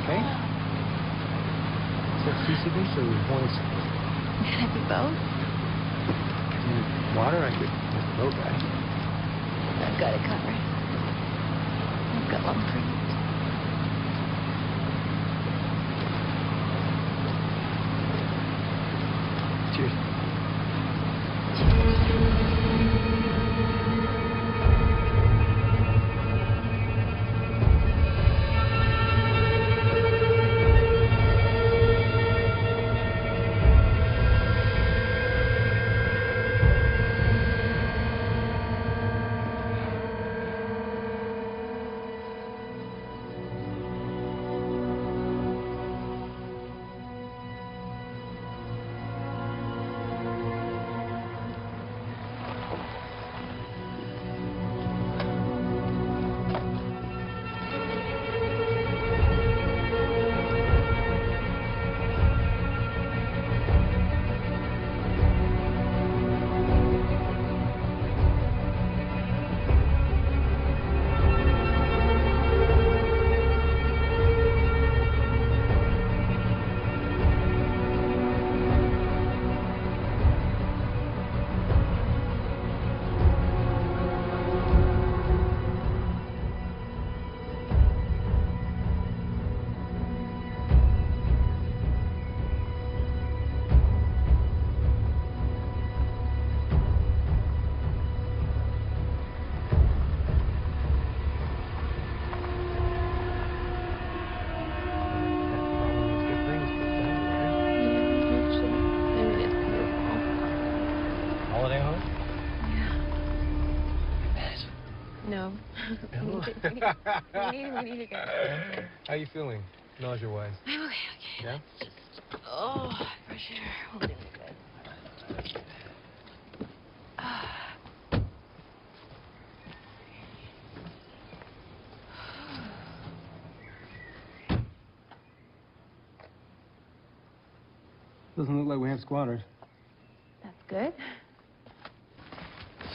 Pink? Is that seasickness or homesickness? Can I be both? Water, I could get the boat back. I've got it covered. I've got one for you. Cheers. No. we need to go. How you feeling, nausea-wise? I'm okay. Yeah? Let's just... Oh, fresh air. We'll do good. Doesn't look like we have squatters. That's good.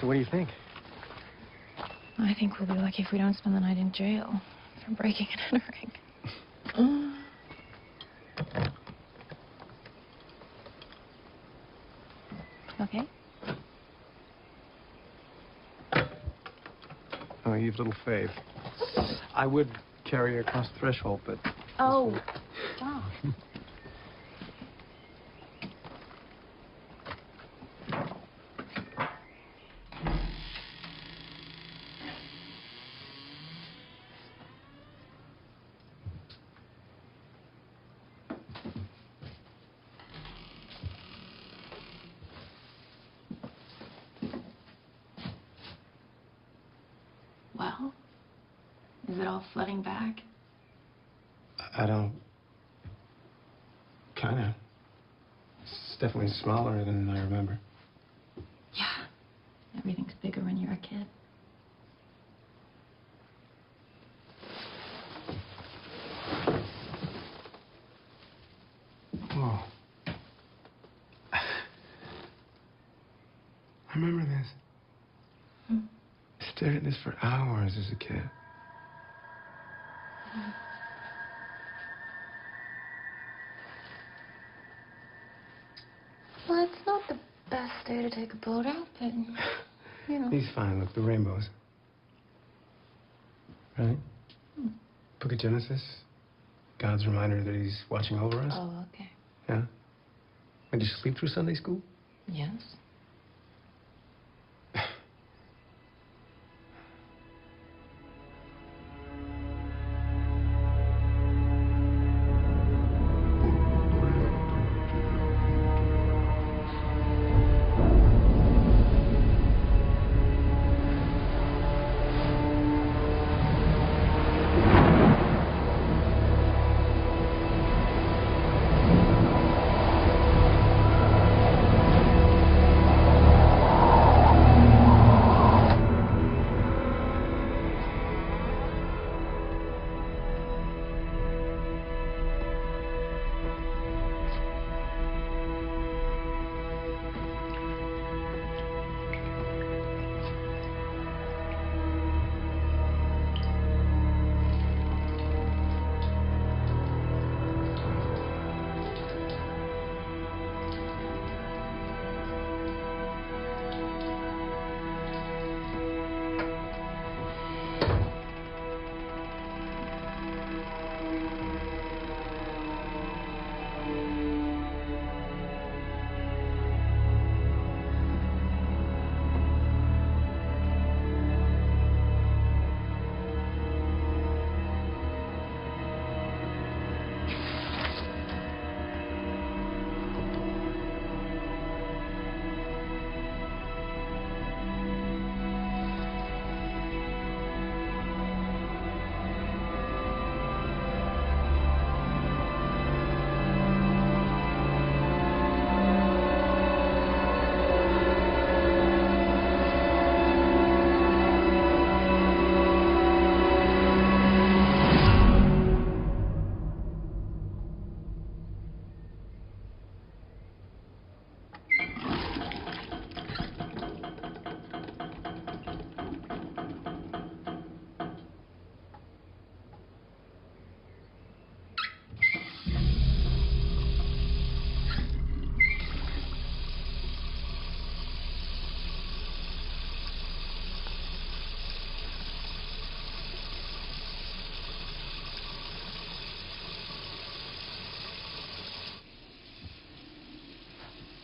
So what do you think? I think we'll be lucky if we don't spend the night in jail for breaking and entering. Okay? Oh, you've little faith. I would carry her across the threshold, but... Oh, stop. Well, is it all flooding back? I don't... Kinda. It's definitely smaller than I remember. Yeah. Everything's bigger when you're a kid. Whoa. I remember this. I stared at this for hours as a kid. Well, it's not the best day to take a boat out, but, you know. He's fine. Look, the rainbows. Right? Book of Genesis. God's reminder that he's watching over us. Oh, okay. Yeah? And did you sleep through Sunday school? Yes.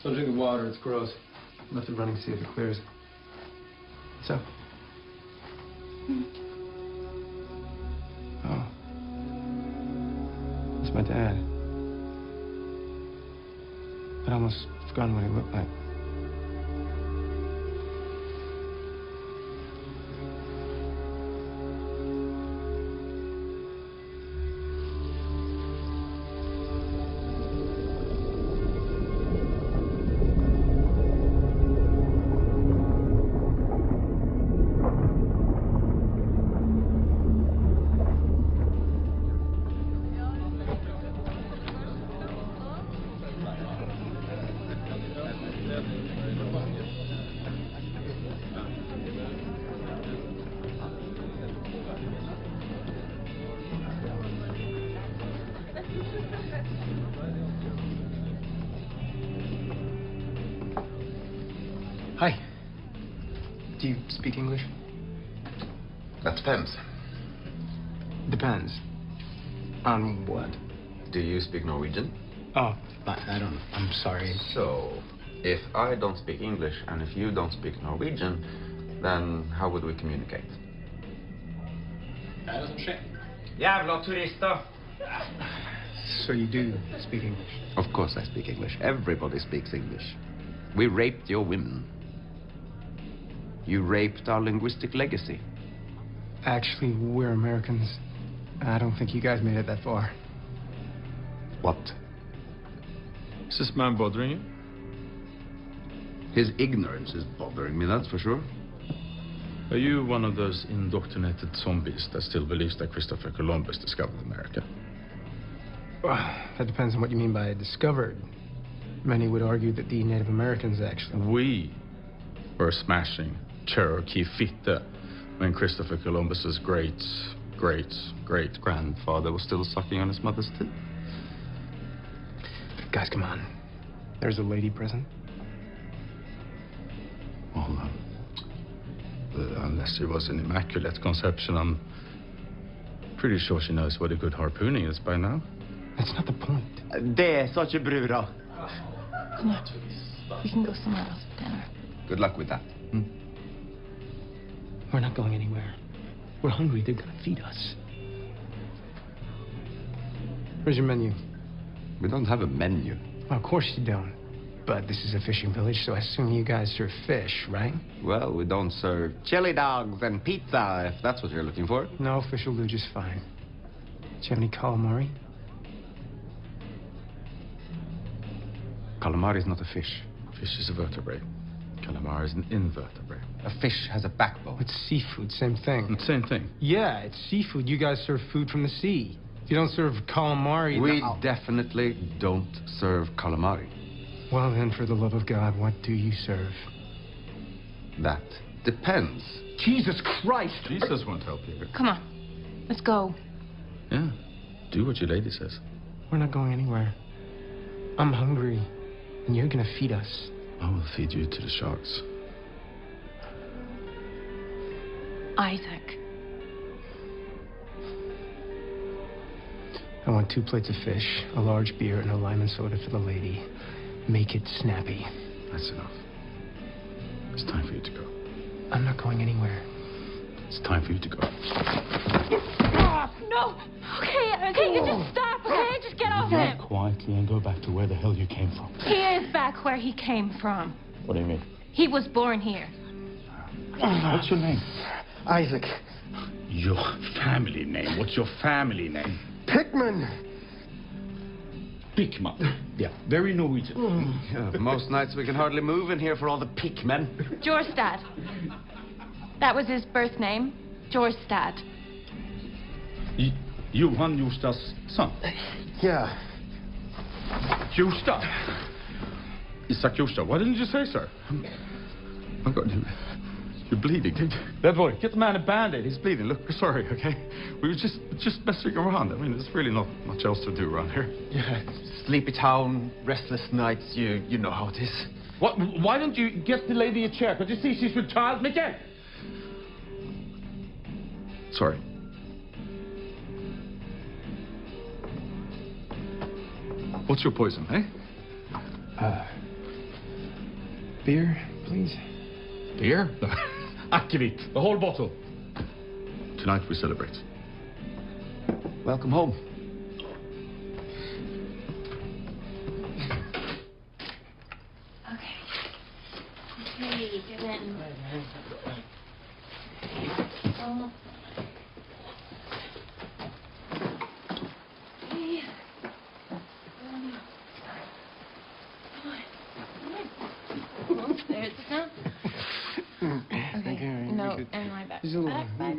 Don't drink the water, it's gross. Left it running, see if it clears. What's up? Oh. It's my dad. I'd almost forgotten what he looked like. Hi. Do you speak English? That depends. Depends. On what? Do you speak Norwegian? Oh, I don't know. I'm sorry. So, if I don't speak English and if you don't speak Norwegian, then how would we communicate? Jävla turister! So you do speak English? Of course I speak English. Everybody speaks English. We raped your women. You raped our linguistic legacy. Actually, we're Americans. I don't think you guys made it that far. What? Is this man bothering you? His ignorance is bothering me, that's for sure. Are you one of those indoctrinated zombies that still believes that Christopher Columbus discovered America? That depends on what you mean by discovered. Many would argue that the Native Americans actually... We were smashing Cherokee Fitte when Christopher Columbus's great-great-great-grandfather was still sucking on his mother's teeth. Guys, come on. There's a lady present. Well, unless it was an immaculate conception, I'm pretty sure she knows what a good harpooning is by now. That's not the point. Det sa ikke brura. Come on. We can go somewhere else for dinner. Good luck with that. We're not going anywhere. We're hungry. They're gonna feed us. Where's your menu? We don't have a menu. Well, of course you don't. But this is a fishing village, so I assume you guys serve fish, right? Well, we don't serve chili dogs and pizza, if that's what you're looking for. No, fish will do just fine. Do you have any calamari? Calamari is not a fish. Fish is a vertebrate. Calamari is an invertebrate. A fish has a backbone. It's seafood, same thing. Same thing. Yeah, it's seafood. You guys serve food from the sea. If you don't serve calamari... We then definitely don't serve calamari. Well, then, for the love of God, what do you serve? That depends. Jesus Christ! Jesus won't help you. Come on. Let's go. Yeah. Do what your lady says. We're not going anywhere. I'm hungry, and you're gonna feed us. I will feed you to the sharks. Isaac. I want 2 plates of fish, a large beer, and a lime and soda for the lady. Make it snappy. That's enough. It's time for you to go. I'm not going anywhere. It's time for you to go. No! Okay, you just stop, okay? Just get off him. Quietly and go back to where the hell you came from. He is back where he came from. What do you mean? He was born here. What's your name? Isaac. Your family name. What's your family name? Pickman! Pickman. Yeah, very Norwegian. Yeah, most nights we can hardly move in here for all the pickmen. Jorstad. That was his birth name. Jorstad. Johan Jorstad's son. Yeah. Jorstad. Isaac Jorstad. Why didn't you say so? Oh God, you're bleeding. That boy, get the man a band-aid. He's bleeding. Look, we're sorry, okay? We were just messing around. I mean, there's really not much else to do around here. Yeah, sleepy town, restless nights, you know how it is. What? Why don't you get the lady a chair? Can't you see she's with child, Micke? Sorry. What's your poison, eh? Beer, please. Beer? Akivit, the whole bottle. Tonight we celebrate. Welcome home. Okay. Hey, get in. Oh. Hey. Come on. There, sit down. Okay. No, and lie back. Back. Come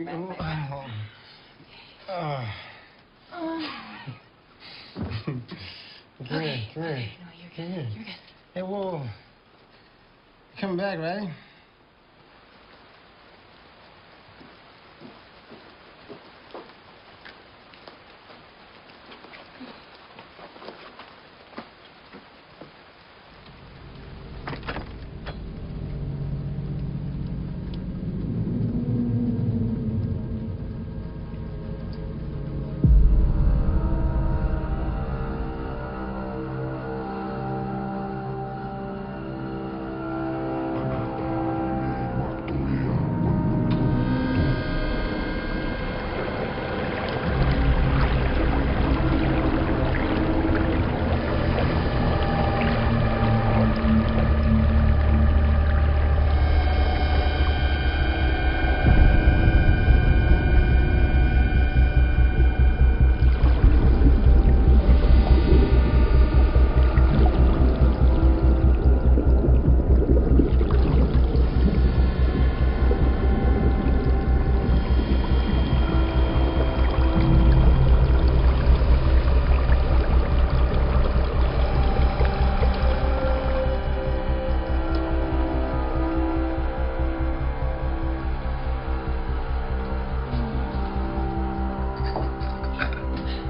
here. Okay, no, you're good. You're good. Hey, whoa. You're coming back, right?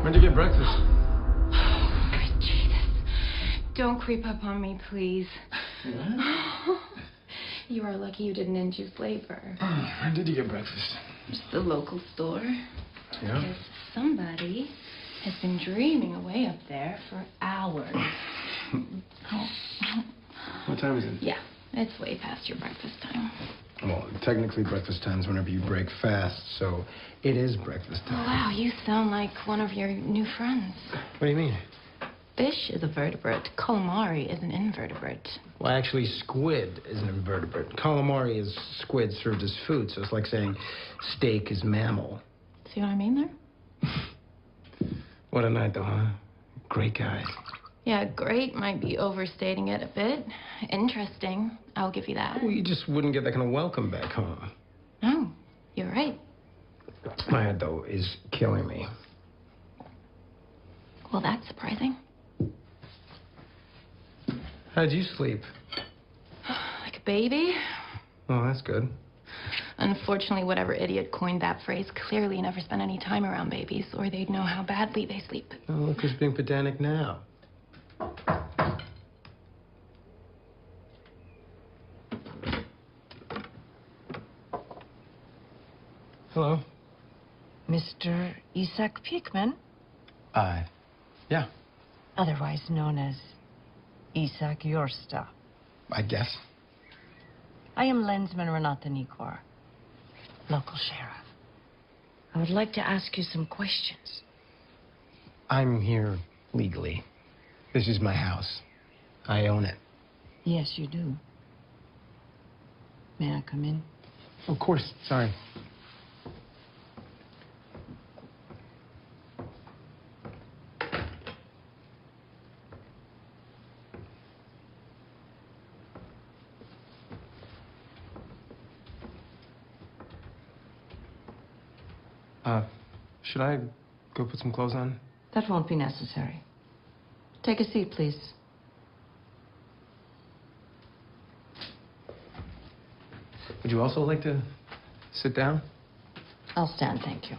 When'd you get breakfast? Oh, Jesus. Don't creep up on me, please. You are lucky you didn't induce labor. Where did you get breakfast? Just the local store. Yeah? Because somebody has been dreaming away up there for hours. Oh. What time is it? Yeah, it's way past your breakfast time. Well, technically breakfast time's whenever you break fast, so it is breakfast time. Wow, you sound like one of your new friends. What do you mean? Fish is a vertebrate. Calamari is an invertebrate. Well, actually, squid is an invertebrate. Calamari is squid served as food, so it's like saying steak is mammal. See what I mean there? What a night, though, huh? Great guy. Yeah, great might be overstating it a bit. Interesting. I'll give you that. Well, you just wouldn't get that kind of welcome back home. No, you're right. My head, though, is killing me. Well, that's surprising. How'd you sleep? Like a baby? Oh, that's good. Unfortunately, whatever idiot coined that phrase clearly never spent any time around babies, or they'd know how badly they sleep. Oh, look who's being pedantic now. Hello. Mr. Isaac Piekman, Yeah, otherwise known as Isaac Yorsta. I guess. I am Lensman Renata Nikor, local sheriff. I would like to ask you some questions. I'm here legally. This is my house. I own it. Yes, you do. May I come in? Of course, sorry. Should I go put some clothes on? That won't be necessary. Take a seat, please. Would you also like to sit down? I'll stand, thank you.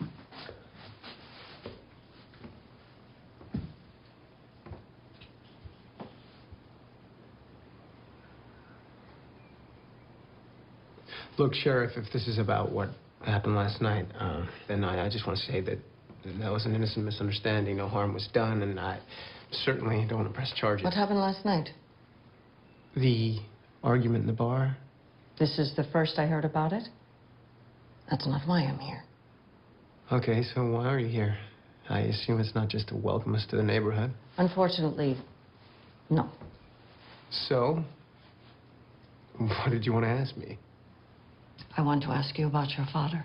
Look, Sheriff, if this is about what happened last night, then I just want to say that that was an innocent misunderstanding. No harm was done, and I certainly don't want to press charges. What happened last night? The argument in the bar. This is the first I heard about it. That's not why I'm here. Okay, so why are you here? I assume it's not just to welcome us to the neighborhood. Unfortunately, no. So, what did you want to ask me? I want to ask you about your father.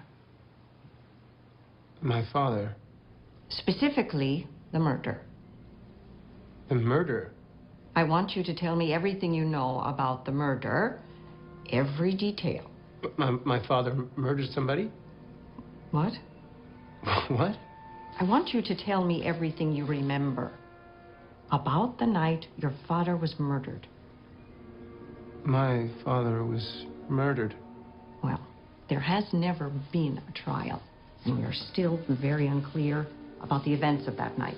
My father? Specifically, the murder. The murder? I want you to tell me everything you know about the murder. Every detail. My father murdered somebody? What? What? I want you to tell me everything you remember about the night your father was murdered. My father was murdered. Well, there has never been a trial, and we're still very unclear about the events of that night.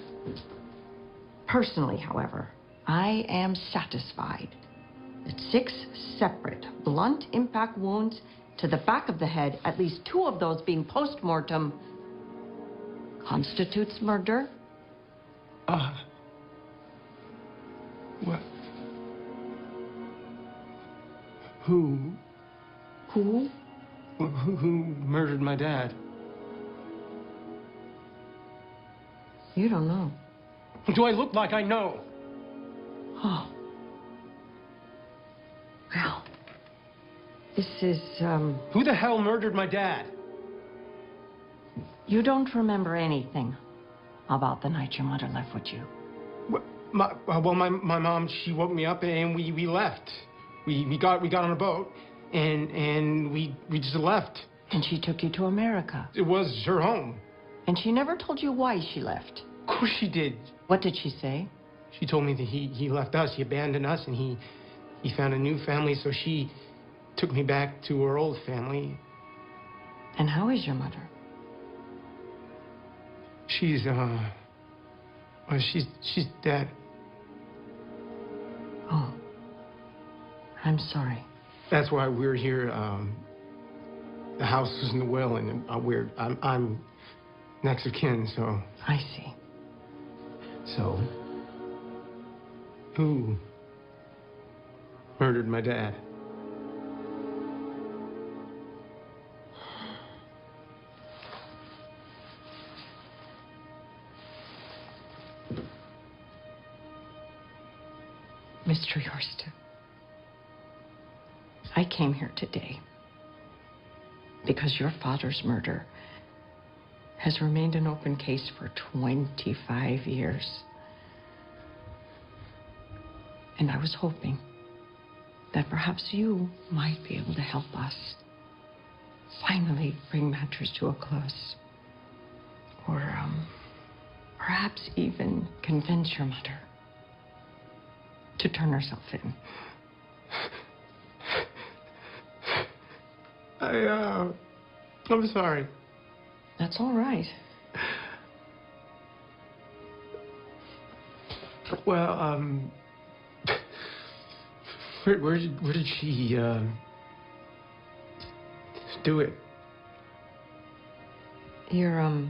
Personally, however, I am satisfied that 6 separate blunt impact wounds to the back of the head, at least 2 of those being post-mortem, constitutes murder. What? Who? Who? Who murdered my dad? You don't know. Do I look like I know? Oh. Well, this is, Who the hell murdered my dad? You don't remember anything about the night your mother left with you. My mom, she woke me up and we left. We got on a boat and we just left. And she took you to America. It was her home. And she never told you why she left. Of course she did. What did she say? She told me that he left us, he abandoned us, and he found a new family, so she took me back to her old family. And how is your mother? She's dead. Oh. I'm sorry. That's why we're here. The house was in the will, and I'm next of kin, so. I see. So, who murdered my dad? Mr. Yorston, I came here today because your father's murder has remained an open case for 25 years. And I was hoping that perhaps you might be able to help us finally bring matters to a close. Or perhaps even convince your mother to turn herself in. I'm sorry. That's all right. Well, where did she do it? Your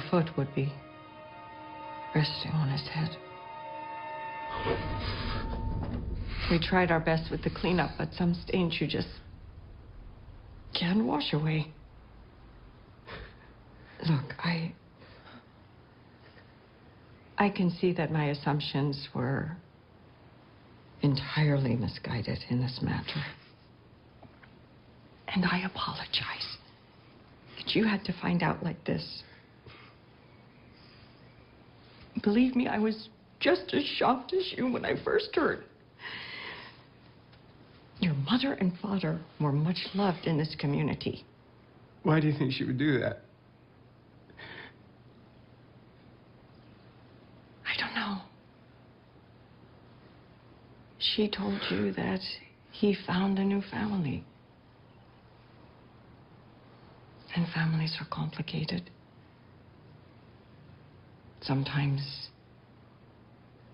foot would be resting on his head. We tried our best with the cleanup, but some stains you just can't wash away. Look, I can see that my assumptions were entirely misguided in this matter. And I apologize that you had to find out like this. Believe me, I was just as shocked as you when I first heard. Your mother and father were much loved in this community. Why do you think she would do that? I don't know. She told you that he found a new family. And families are complicated. Sometimes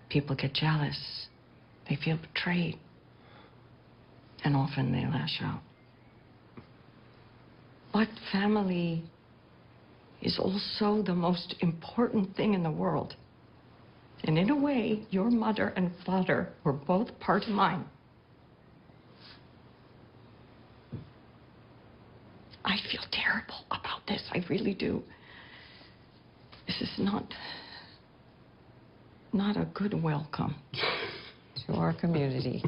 people get jealous. They feel betrayed. And often they lash out. But family is also the most important thing in the world. And in a way, your mother and father were both part of mine. I feel terrible about this. I really do. This is not a good welcome to our community.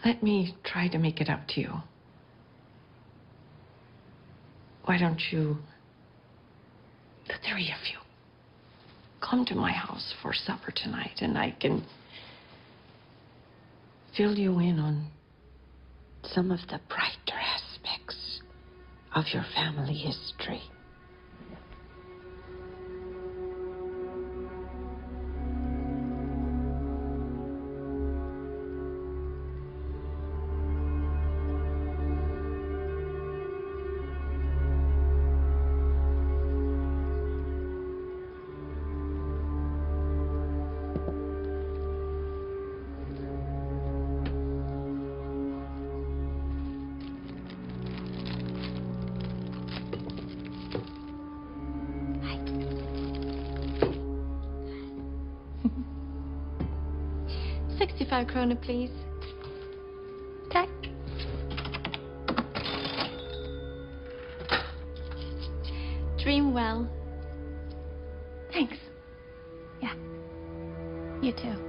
Let me try to make it up to you. Why don't you, the three of you, come to my house for supper tonight, and I can fill you in on some of the brighter aspects of your family history. Krona, please. Tack. Dream well. Thanks. Yeah. You too.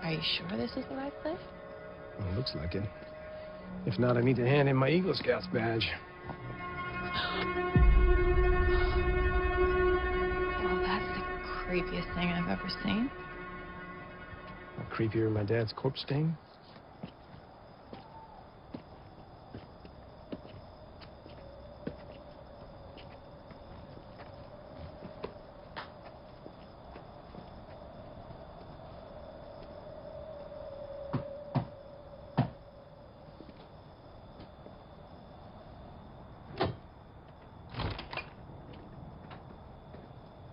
Are you sure this is the right place? Well, looks like it. If not, I need to hand in my Eagle Scouts badge. Well, that's the creepiest thing I've ever seen. Creepier than my dad's corpse stain.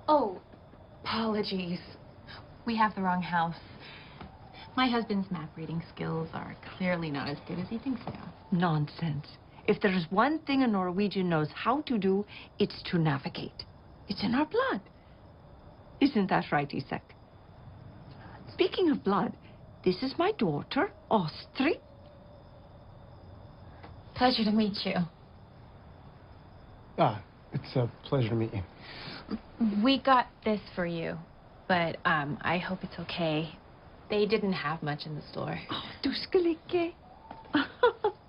Oh, apologies. We have the wrong house. My husband's map reading skills are clearly not as good as he thinks they are. Nonsense. If there is one thing a Norwegian knows how to do, it's to navigate. It's in our blood. Isn't that right, Isak? Speaking of blood, this is my daughter, Astrid. Pleasure to meet you. Ah, it's a pleasure to meet you. We got this for you, but I hope it's okay. They didn't have much in the store. Oh, du skulle ikke.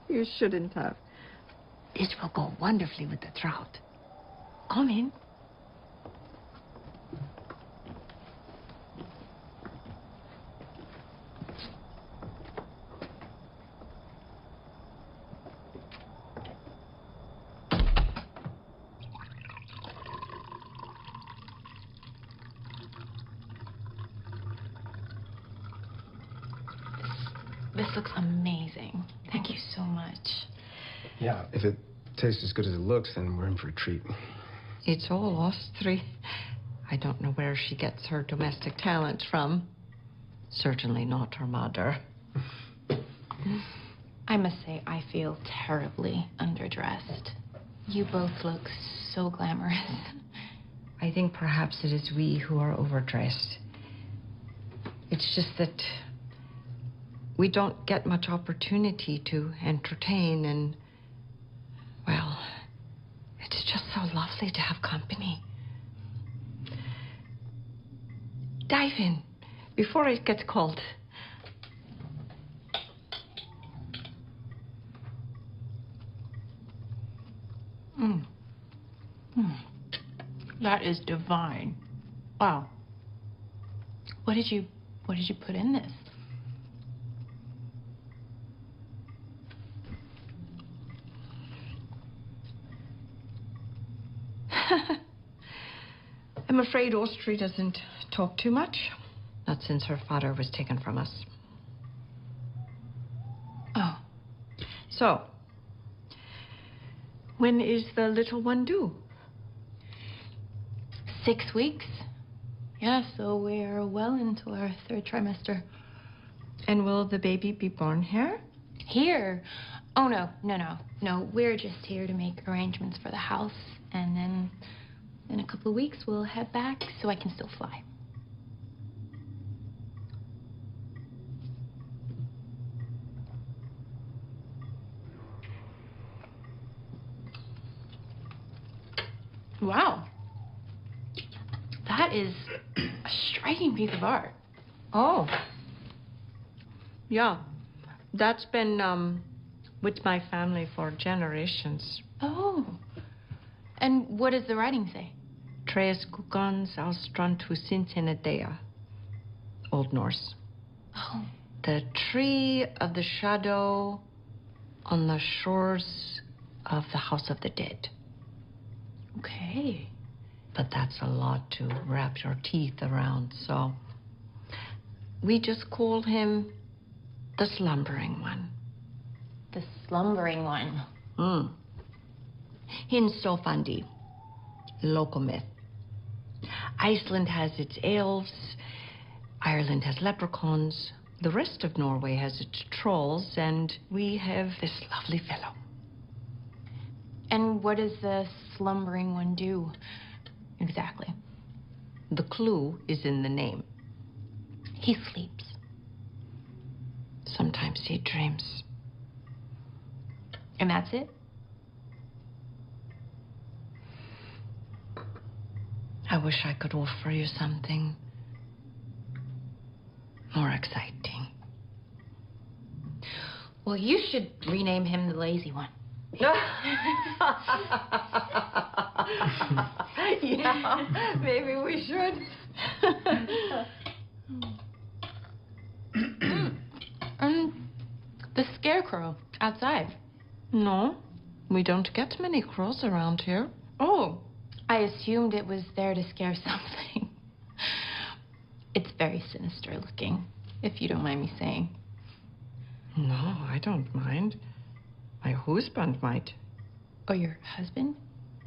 You shouldn't have. This will go wonderfully with the trout. Come in. This looks amazing. Thank you so much. Yeah, if it tastes as good as it looks, then we're in for a treat. It's all Astrid. I don't know where she gets her domestic talent from. Certainly not her mother. I must say, I feel terribly underdressed. You both look so glamorous. I think perhaps it is we who are overdressed. It's just that we don't get much opportunity to entertain, and, well, it's just so lovely to have company. Dive in before it gets cold. That is divine. Wow. What did you put in this? I'm afraid Austria doesn't talk too much. Not since her father was taken from us. Oh, So, when is the little one due? 6 weeks. Yeah, so we're well into our 3rd trimester. And will the baby be born here? Here? Oh, no. No, we're just here to make arrangements for the house. And then in a couple of weeks, we'll head back so I can still fly. Wow. That is a striking piece of art. Oh. Yeah. That's been, with my family for generations. Oh. And what does the writing say? Tres kukans austrantu sintinedea. Old Norse. Oh. The tree of the shadow on the shores of the House of the Dead. Okay. But that's a lot to wrap your teeth around, so we just call him the slumbering one. The slumbering one. Hinsofandi, local myth. Iceland has its elves, Ireland has leprechauns, the rest of Norway has its trolls, and we have this lovely fellow. And what does the slumbering one do exactly? The clue is in the name. He sleeps. Sometimes he dreams. And that's it? I wish I could offer you something more exciting. Well, you should rename him the lazy one. Yeah, maybe we should. The scarecrow outside. No, we don't get many crows around here. Oh, I assumed it was there to scare something. It's very sinister looking, if you don't mind me saying. No, I don't mind. My husband might. Oh, your husband?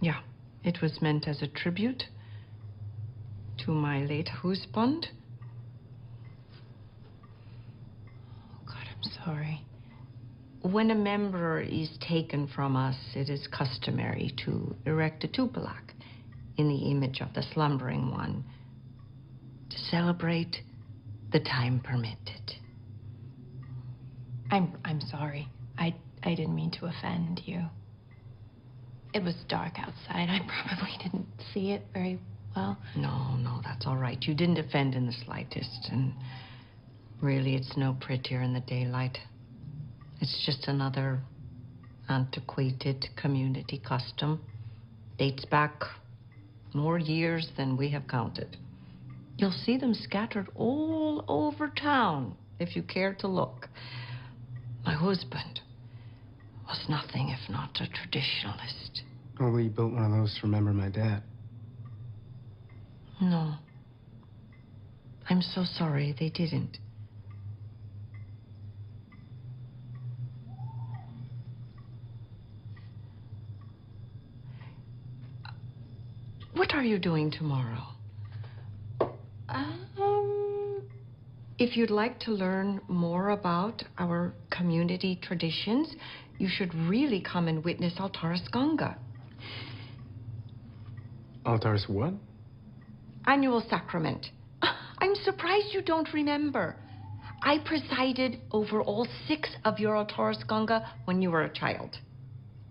Yeah, it was meant as a tribute to my late husband. Oh, God, I'm sorry. When a member is taken from us, it is customary to erect a tupolak in the image of the slumbering one to celebrate the time permitted. I'm sorry. I didn't mean to offend you. It was dark outside. I probably didn't see it very well. No, that's all right. You didn't offend in the slightest, and really it's no prettier in the daylight. It's just another antiquated community custom. Dates back more years than we have counted. You'll see them scattered all over town if you care to look. My husband was nothing if not a traditionalist. Oh, we built one of those to remember my dad. No. I'm so sorry they didn't. What are you doing tomorrow? If you'd like to learn more about our community traditions, you should really come and witness Altaris Ganga. Altaris what? Annual sacrament. I'm surprised you don't remember. I presided over all 6 of your Altaris Ganga when you were a child.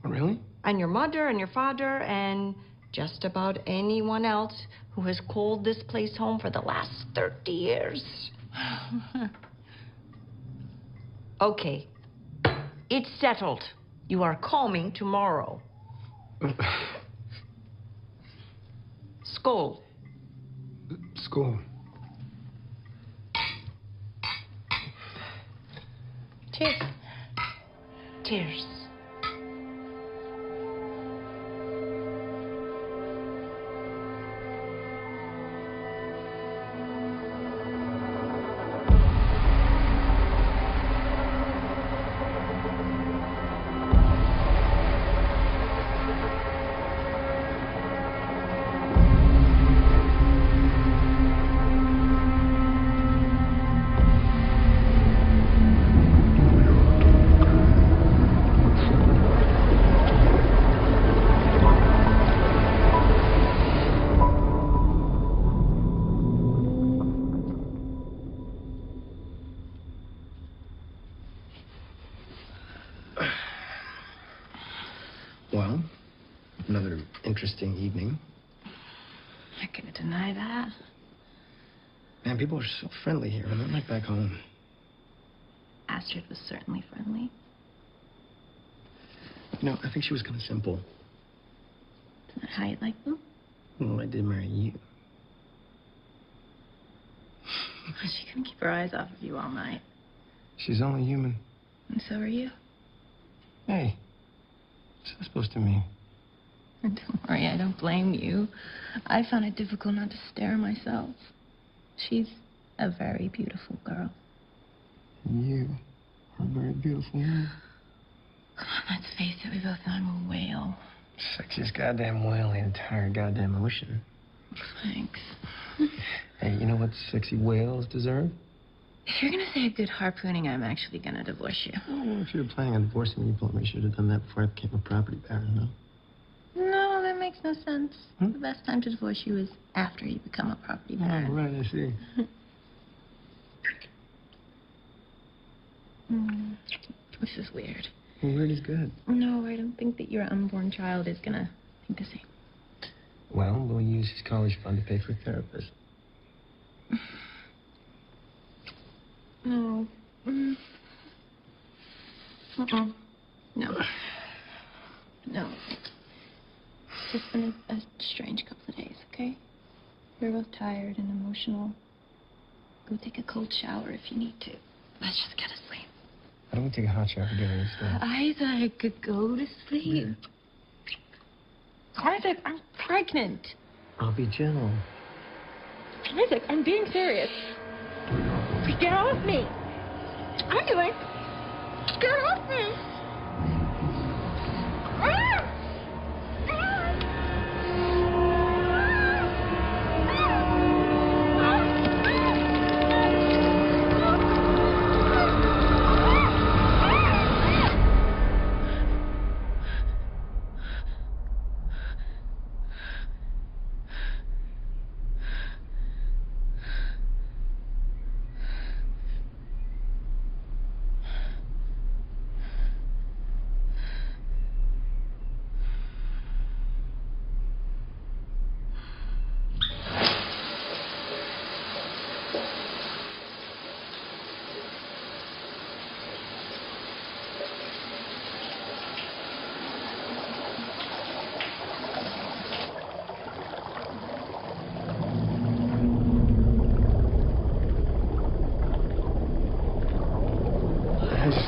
Oh, really? And your mother and your father and just about anyone else who has called this place home for the last 30 years. Okay. It's settled. You are coming tomorrow. Skål. School. Cheers. Cheers. Well, another interesting evening. I couldn't deny that. Man, people are so friendly here. I'm not like back home. Astrid was certainly friendly. You know, I think she was kind of simple. Isn't that how you like them? Well, I did marry you. She couldn't keep her eyes off of you all night. She's only human. And so are you. Hey, what's that supposed to mean? And don't worry, I don't blame you. I found it difficult not to stare myself. She's a very beautiful girl. You are a very beautiful woman. Come on, let's face it, we both know I'm a whale. Sexiest goddamn whale in the entire goddamn ocean. Thanks. Hey, you know what sexy whales deserve? If you're gonna say a good harpooning, I'm actually gonna divorce you. Oh, if you were planning on divorcing me, you probably should have done that before I became a property baron, no? No, that makes no sense. The best time to divorce you is after you become a property baron. Oh, right, I see. This is weird. Well, weird is good. No, I don't think that your unborn child is gonna think the same. Well, we'll use his college fund to pay for a therapist. No. No. No. It's just been a strange couple of days, okay? We're both tired and emotional. Go take a cold shower if you need to. Let's just get to sleep. Why don't we take a hot shower together instead? I thought I could go to sleep. Isaac, I'm pregnant. I'll be gentle. Isaac, I'm being serious. Get off me. Isaac, get off me.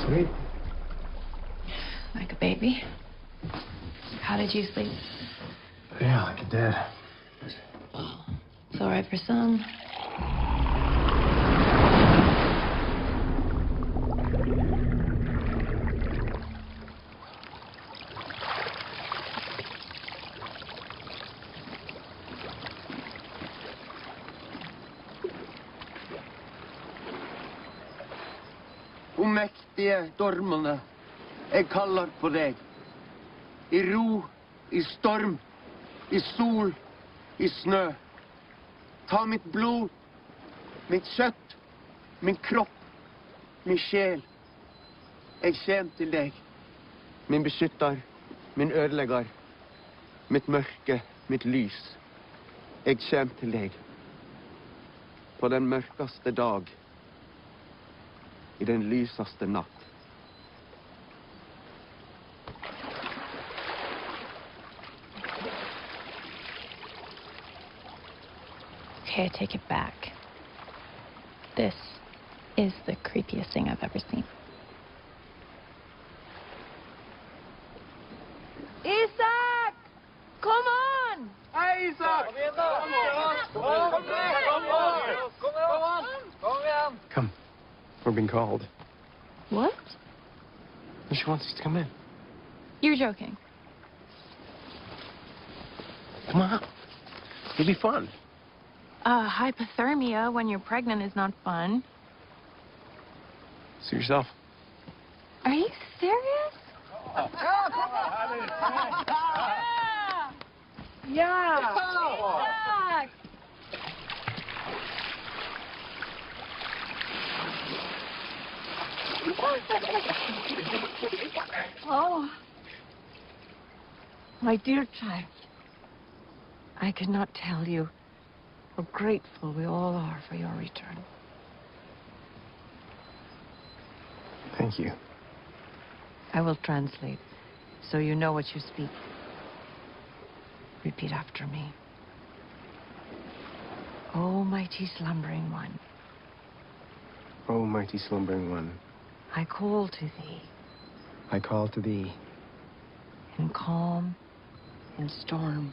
Sleep. Like a baby. How did you sleep? Yeah, like a dad. It's all right for some. O mektige dormene, jeg kaller på deg. I ro, i storm, i sol, i snø. Ta mitt blod, mitt kjøtt, min kropp, min sjel. Jeg kjem til deg. Min beskytter, min ødelegger. Mitt mørke, mitt lys. Jeg kjem til deg. På den mørkeste dag. I den lyseste natt. Okay, I take it back. This is the creepiest thing I've ever seen. Come. We're being called. What? She wants us to come in. You're joking. Come on. It'll be fun. Hypothermia when you're pregnant is not fun. Suit yourself. Are you serious? Yeah. Oh, My dear child, I cannot tell you how grateful we all are for your return. Thank you. I will translate so you know what you speak. Repeat after me. O mighty slumbering one, O mighty slumbering one, I call to thee I call to thee in calm, in storm,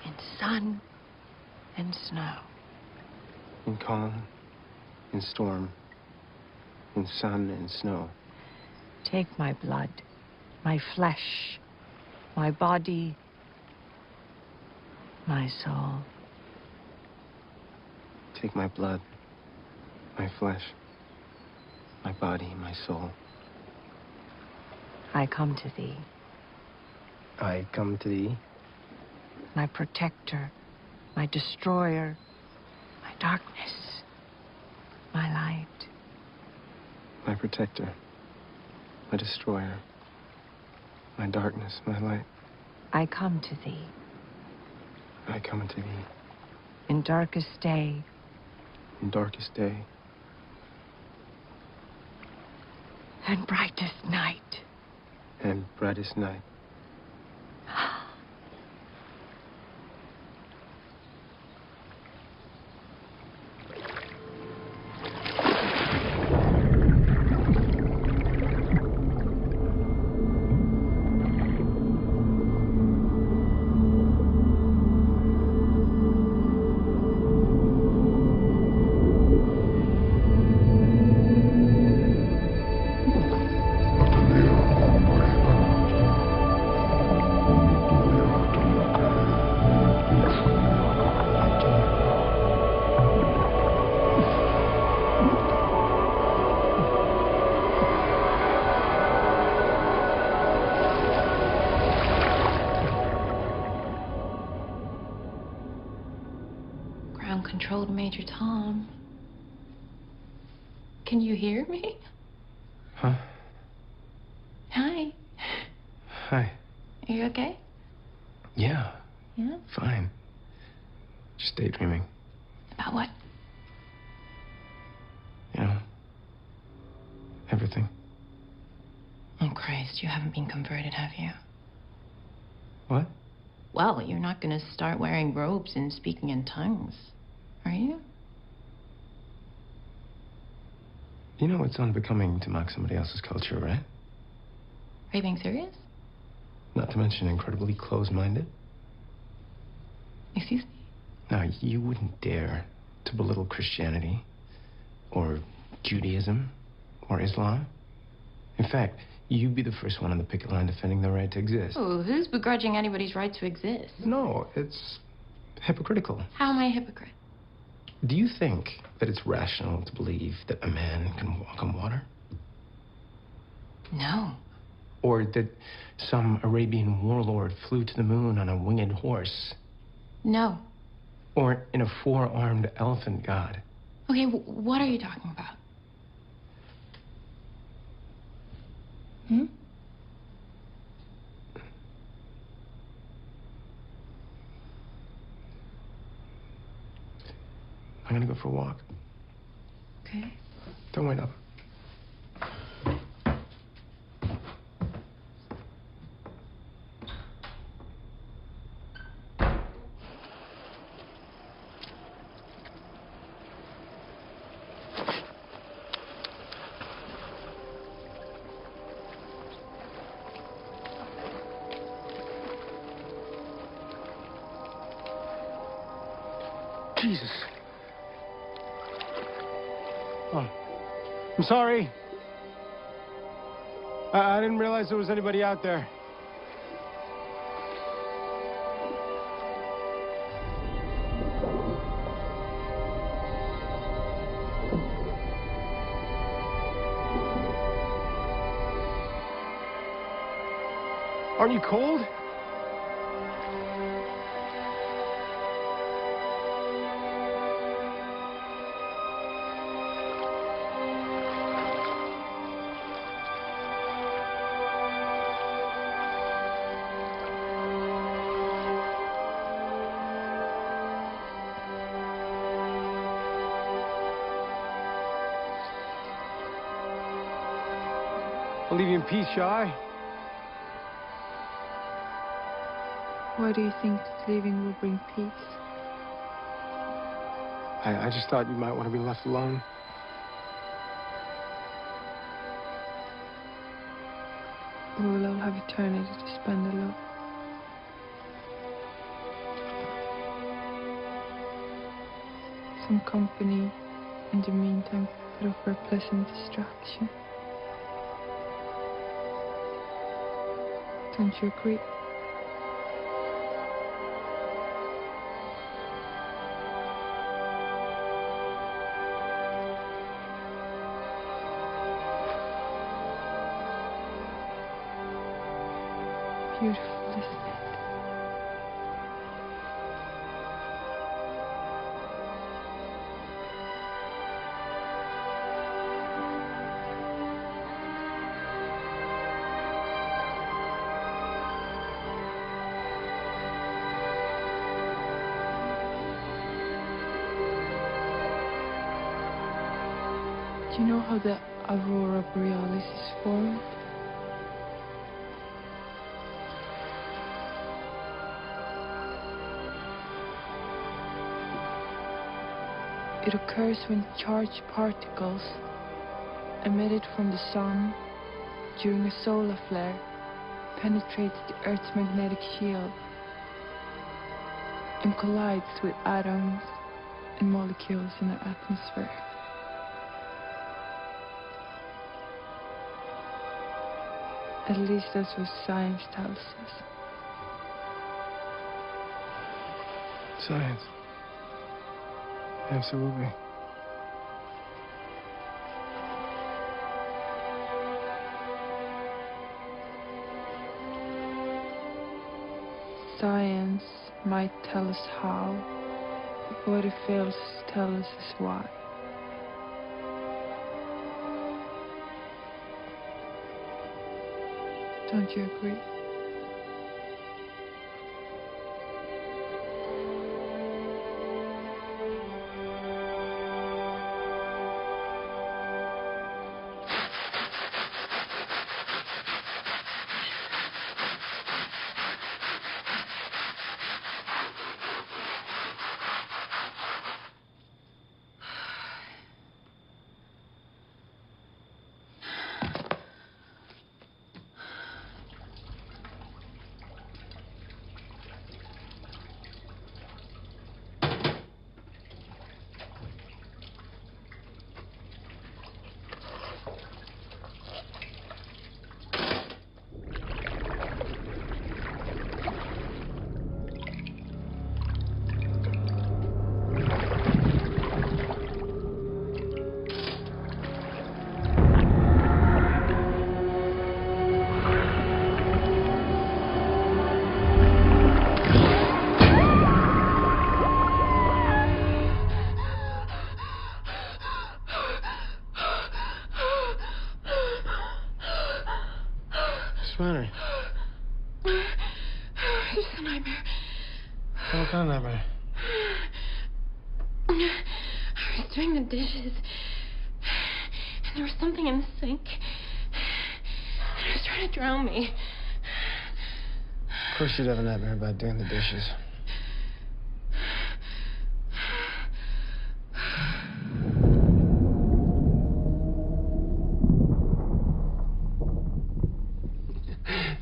in sun and snow. in calm, in storm, in sun and snow. Take my blood, my flesh, my body, my soul. Take my blood, my flesh, my body, my soul. I come to thee, I come to thee, my protector, my destroyer, my darkness, my light. my protector, my destroyer, my darkness, my light. I come to thee I come to thee in darkest day, in darkest day and brightest night. and brightest night. Ground control to Major Tom. Can you hear me? Huh? Hi. Hi. Are you okay? Yeah, Yeah? fine. Just daydreaming. About what? You know, everything. Oh, Christ, you haven't been converted, have you? What? Well, you're not gonna start wearing robes and speaking in tongues, are you? You know it's unbecoming to mock somebody else's culture, right? Are you being serious? Not to mention incredibly closed-minded. Excuse me? Now, you wouldn't dare to belittle Christianity or Judaism or Islam. In fact, you'd be the first one on the picket line defending their right to exist. Oh, who's begrudging anybody's right to exist? No, it's hypocritical. How am I a hypocrite? Do you think that it's rational to believe that a man can walk on water? No. Or that some Arabian warlord flew to the moon on a winged horse? No. Or in a four-armed elephant god? Okay, what are you talking about? Hmm? I'm gonna go for a walk. Okay. Don't wait up. Jesus. Oh, I'm sorry. I didn't realize there was anybody out there. Aren't you cold? I'll leave you in peace, shall I? Why do you think that leaving will bring peace? I just thought you might want to be left alone. Or will I have eternity to spend alone? Some company in the meantime could offer a pleasant distraction. Don't you agree? Beautiful, isn't it? Do you know how the Aurora Borealis is formed? It occurs when charged particles emitted from the sun during a solar flare penetrate the Earth's magnetic shield and collides with atoms and molecules in our atmosphere. At least that's what science tells us. Science. Absolutely. Science might tell us how, but what it fails to tell us is why. Don't you agree? What's the matter? It's a nightmare. What kind of nightmare? I was doing the dishes, and there was something in the sink. And it was trying to drown me. Of course you'd have a nightmare about doing the dishes.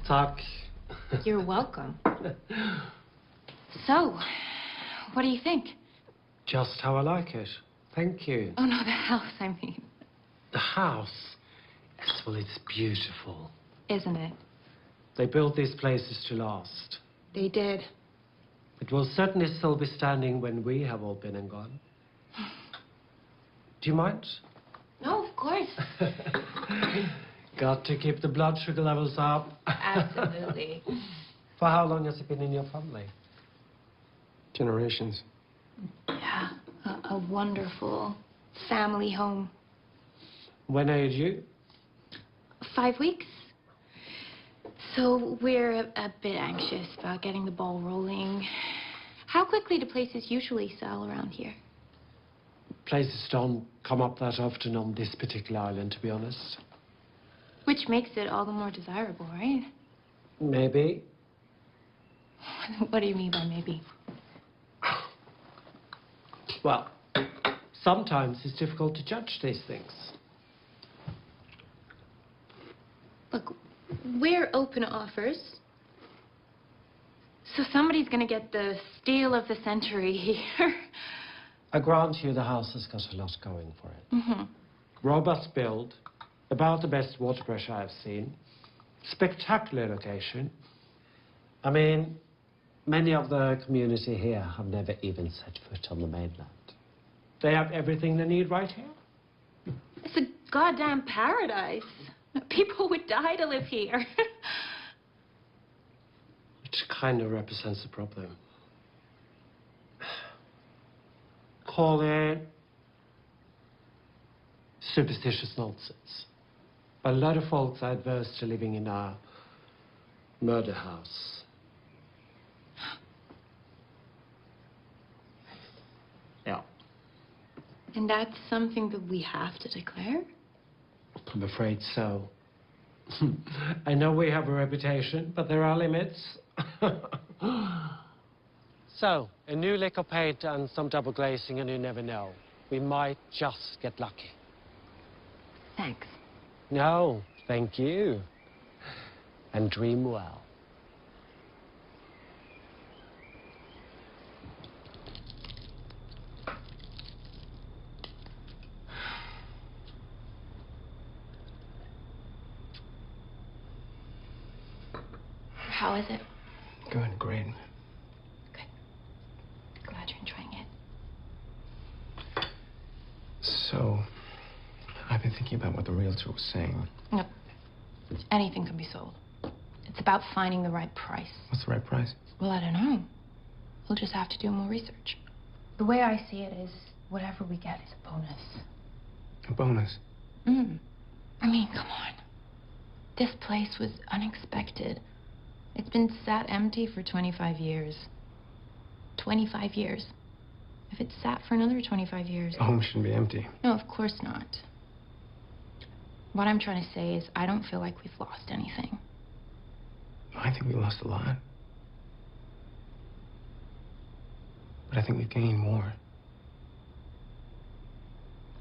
Tack. You're welcome. So, what do you think? Just how I like it. Thank you. Oh, no, the house, I mean. The house? Yes, well, it's beautiful. Isn't it? They built these places to last. They did. It will certainly still be standing when we have all been and gone. Do you mind? No, of course. Got to keep the blood sugar levels up. Absolutely. For how long has it been in your family? Generations. Yeah, a wonderful family home. When are you due? 5 weeks. So we're a bit anxious about getting the ball rolling. How quickly do places usually sell around here? Places don't come up that often on this particular island, to be honest. Which makes it all the more desirable, right? Maybe. What do you mean by maybe? Well, sometimes it's difficult to judge these things. Look, we're open to offers. So somebody's gonna get the steal of the century here. I grant you the house has got a lot going for it. Mm-hmm. Robust build, about the best water pressure I've seen. Spectacular location. I mean, many of the community here have never even set foot on the mainland. They have everything they need right here. It's a goddamn paradise. People would die to live here. Which kind of represents the problem. Call it superstitious nonsense. A lot of folks are adverse to living in a murder house. Yeah. And that's something that we have to declare? I'm afraid so. I know we have a reputation, but there are limits. So, a new lick of paint and some double glazing, and you never know. We might just get lucky. Thanks. No, thank you. And dream well. How is it? Good, great. Good. Glad you're enjoying it. So, I've been thinking about what the realtor was saying. No. Anything can be sold. It's about finding the right price. What's the right price? Well, I don't know. We'll just have to do more research. The way I see it is, whatever we get is a bonus. A bonus? I mean, come on. This place was unexpected. It's been sat empty for 25 years. 25 years. If it sat for another 25 years... The home shouldn't be empty. No, of course not. What I'm trying to say is I don't feel like we've lost anything. I think we lost a lot. But I think we've gained more.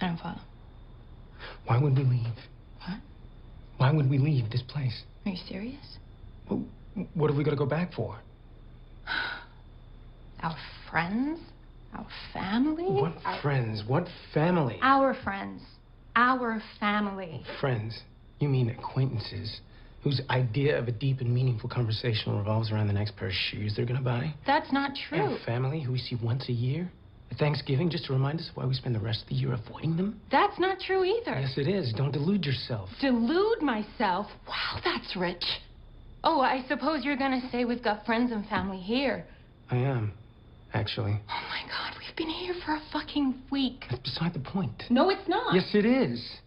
I don't follow. Why would we leave? What? Why would we leave this place? Are you serious? Well, what have we got to go back for? Our friends? Our family? What friends? What family? Our friends. Our family. Friends? You mean acquaintances whose idea of a deep and meaningful conversation revolves around the next pair of shoes they're gonna buy? That's not true. And family who we see once a year at Thanksgiving just to remind us why we spend the rest of the year avoiding them? That's not true either. Yes, it is. Don't delude yourself. Delude myself? Wow, that's rich. Oh, I suppose you're gonna say we've got friends and family here. I am, actually. Oh my God, we've been here for a fucking week. That's beside the point. No, it's not. Yes, it is.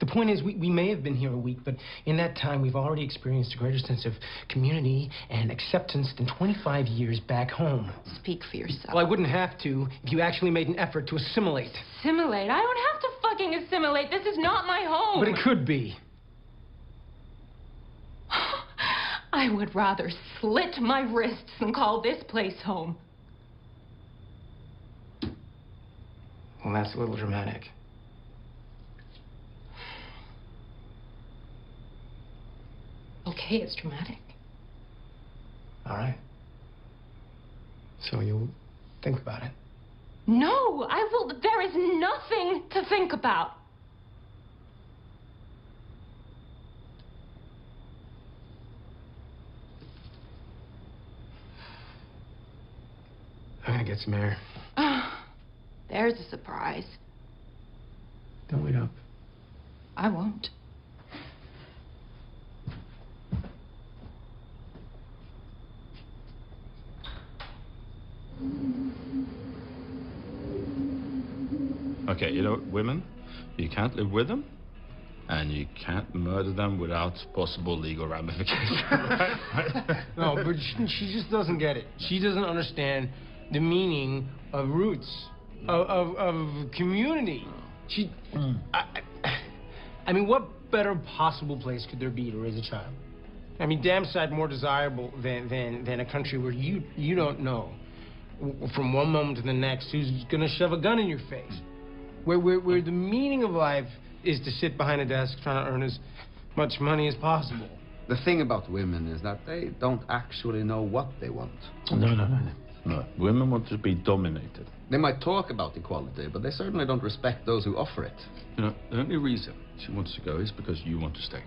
The point is, we may have been here a week, but in that time, we've already experienced a greater sense of community and acceptance than 25 years back home. Speak for yourself. Well, I wouldn't have to if you actually made an effort to assimilate. Assimilate? I don't have to fucking assimilate. This is not my home. But it could be. I would rather slit my wrists than call this place home. Well, that's a little dramatic. Okay, it's dramatic. All right. So you'll think about it. No, I will. There is nothing to think about. I'm gonna get some air. There's a surprise. Don't wait up. I won't. Okay, you know, women, you can't live with them, and you can't murder them without possible legal ramifications. Right? No, but she just doesn't get it. She doesn't understand the meaning of roots, of community. I mean, what better possible place could there be to raise a child? I mean, damn sight more desirable than a country where you don't know from one moment to the next who's gonna shove a gun in your face. Where the meaning of life is to sit behind a desk trying to earn as much money as possible. The thing about women is that they don't actually know what they want. No. Women want to be dominated. They might talk about equality, but they certainly don't respect those who offer it. You know, the only reason she wants to go is because you want to stay.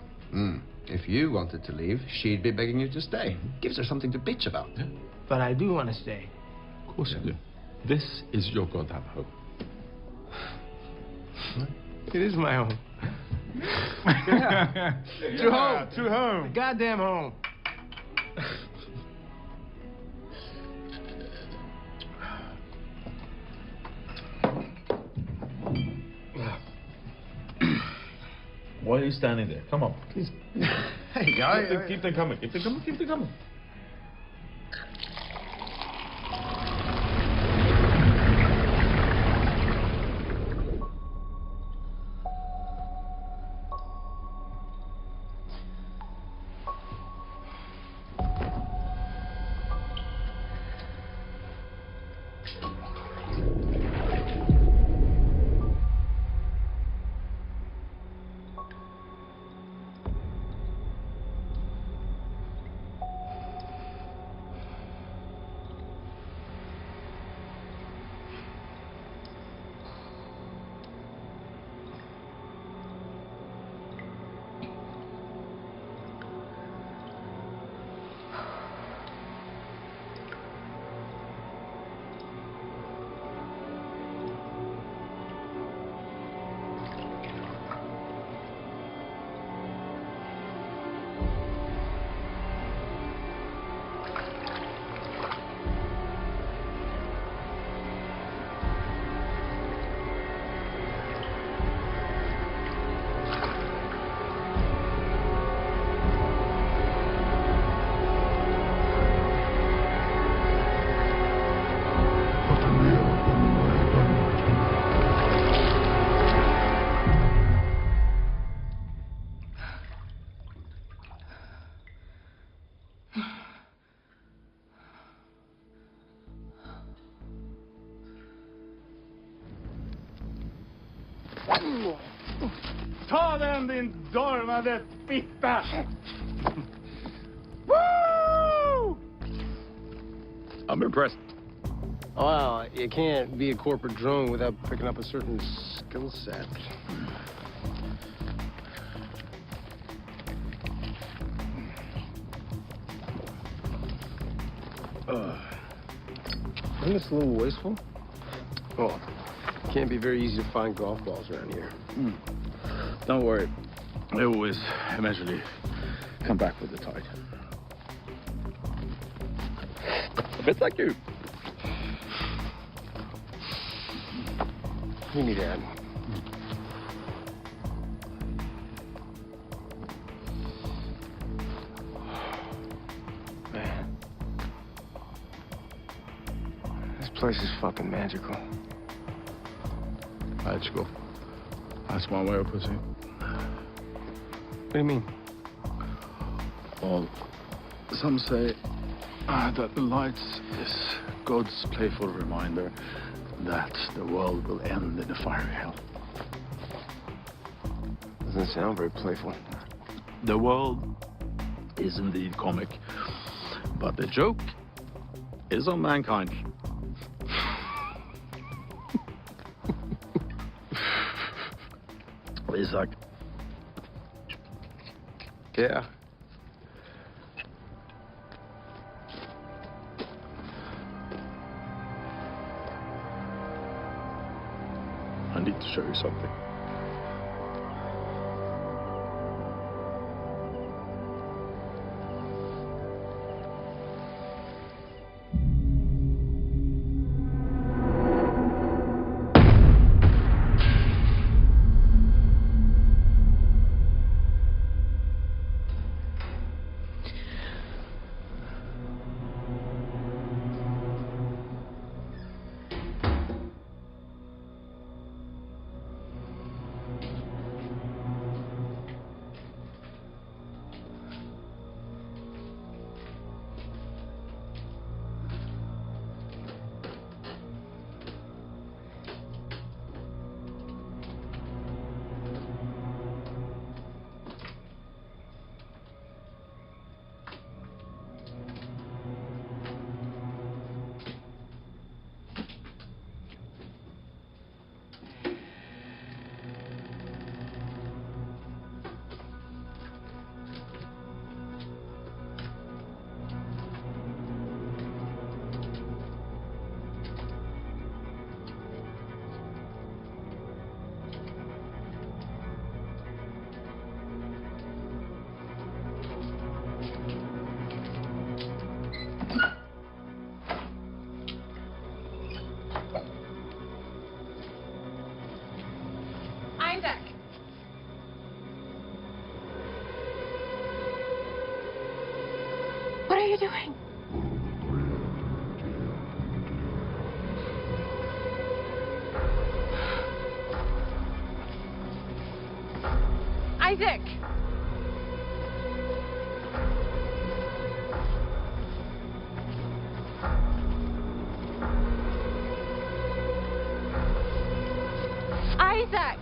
If you wanted to leave, she'd be begging you to stay. Gives her something to bitch about. Yeah. But I do want to stay. Of course you do. This is your goddamn home. It is my home. Yeah. True home. True home. Goddamn home. Why are you standing there? Come on. Please. Hey, guys. Keep them coming. Keep them coming. Keep them coming. Ta den din dormade fitta! Woo! I'm impressed. Well, you can't be a corporate drone without picking up a certain skill set. Isn't this a little wasteful? Oh, can't be very easy to find golf balls around here. Don't worry. They always eventually come back with the tide. A bit like you. You need Dad. Man. This place is fucking magical. Magical. That's one way of putting it. What do you mean? Well, some say that the lights is God's playful reminder that the world will end in a fiery hell. Doesn't sound very playful. The world is indeed comic, but the joke is on mankind. Isaac. Yeah. I need to show you something. Isaac! What are you doing? Isaac! Isaac!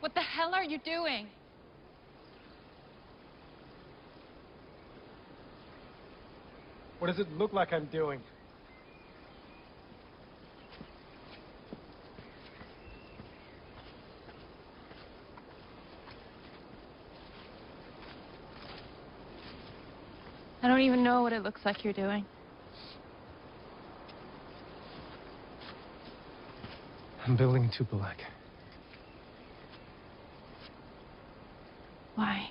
What the hell are you doing? What does it look like I'm doing? I don't even know what it looks like you're doing. I'm building a Tupolek. Why?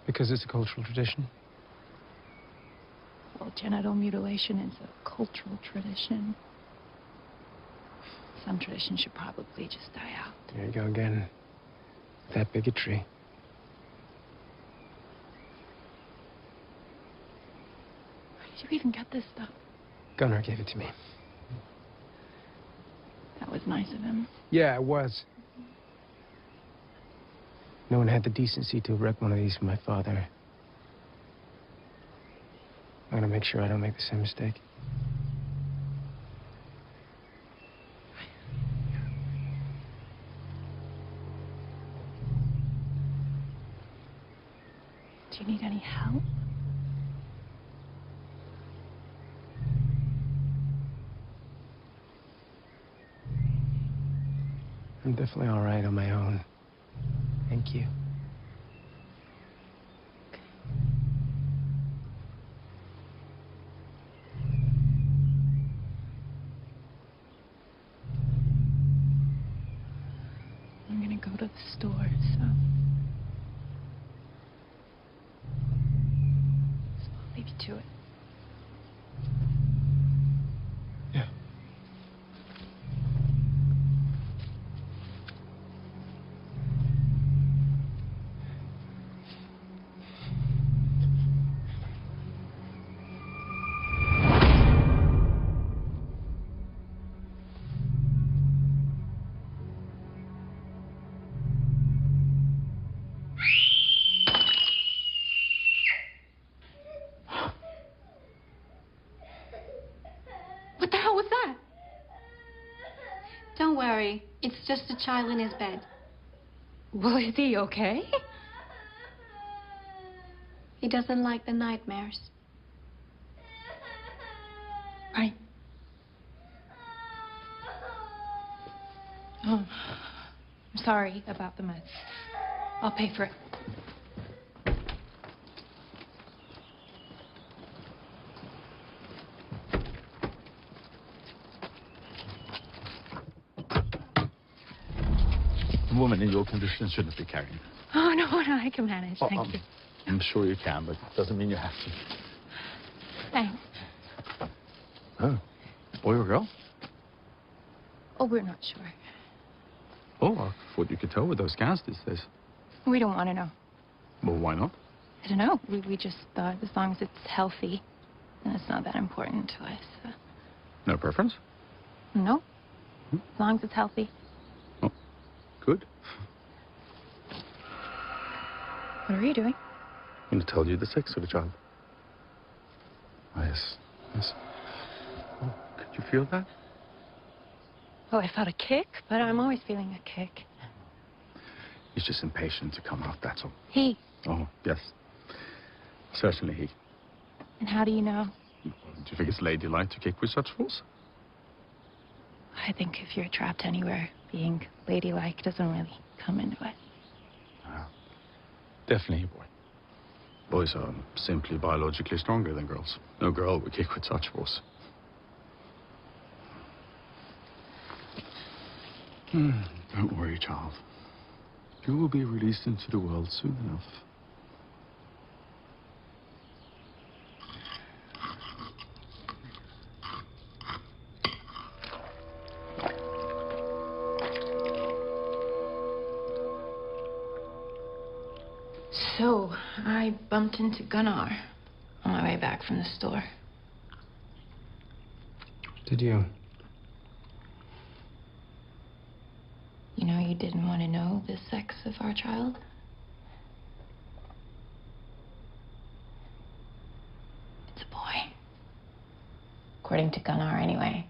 Because it's a cultural tradition. Well, genital mutilation is a cultural tradition. Some traditions should probably just die out. There you go again. That bigotry. Where did you even get this stuff? Gunnar gave it to me. That was nice of him. Yeah, it was. No one had the decency to erect one of these for my father. I'm gonna make sure I don't make the same mistake. Do you need any help? I'm definitely all right on my own. Thank you. I'm gonna go to the store, so I'll leave you to it. Yeah. What the hell was that? Don't worry. It's just a child in his bed. Well, is he okay? He doesn't like the nightmares. Right. Oh, I'm sorry about the mess. I'll pay for it. A woman in your condition shouldn't be carrying. Oh, no, I can manage. Thank you. I'm sure you can, but it doesn't mean you have to. Thanks. Oh, boy or girl? Oh, we're not sure. Oh, I thought you could tell with those scans these days. We don't want to know. Well, why not? I don't know. We just thought as long as it's healthy, then it's not that important to us. No preference? No. As long as it's healthy. Oh, good. What are you doing? I'm going to tell you the sex of the child. Oh, yes. Yes. Oh, could you feel that? Oh, I felt a kick, but I'm always feeling a kick. He's just impatient to come out, that's all. He. Oh, yes. Certainly he. And how do you know? Do you think it's ladylike to kick with such force? I think if you're trapped anywhere, being ladylike doesn't really come into it. Definitely a boy. Boys are simply biologically stronger than girls. No girl would kick with such force. Don't worry, child. You will be released into the world soon enough. So, I bumped into Gunnar on my way back from the store. Did you? You know, you didn't want to know the sex of our child. It's a boy. According to Gunnar, anyway.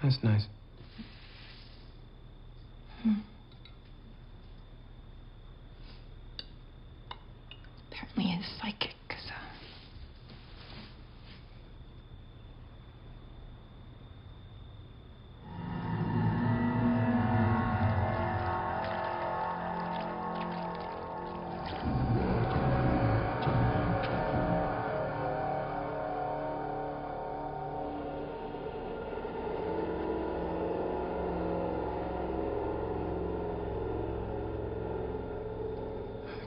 That's nice. Apparently he's psychic, so...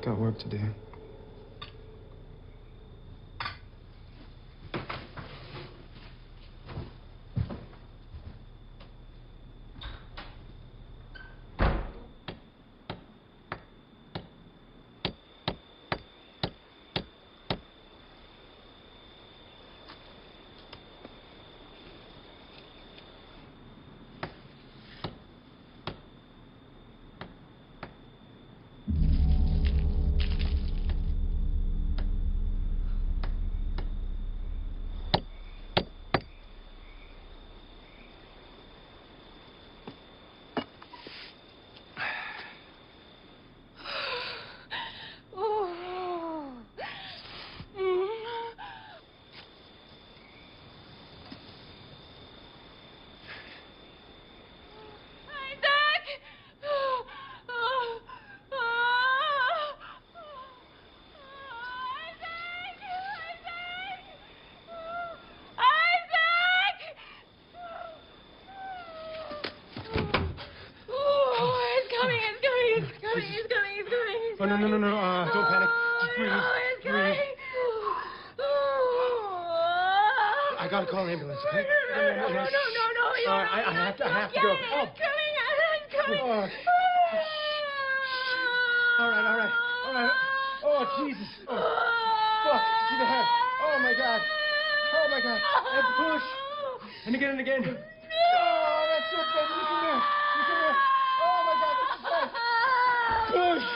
Got work to do. voices. He's coming, he's coming, he's Oh, no, no, no, no. Don't panic. Just breathe. he's Breathe. coming. I gotta call an ambulance, okay? No, you don't I have to go. Oh. He's coming. Oh. All right. Oh, Jesus. Oh, fuck. See the head. Oh, my God. And push. And again. Oh, that's it, baby. You can do it. Oh, my God. This is fine. Push.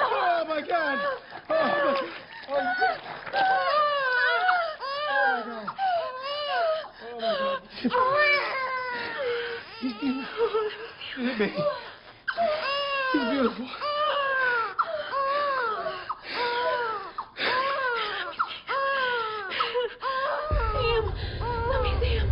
Oh, my God. Oh, my God. Oh, my God. Oh, my God. He's beautiful. Isn't it, baby? He's beautiful. Let me see him.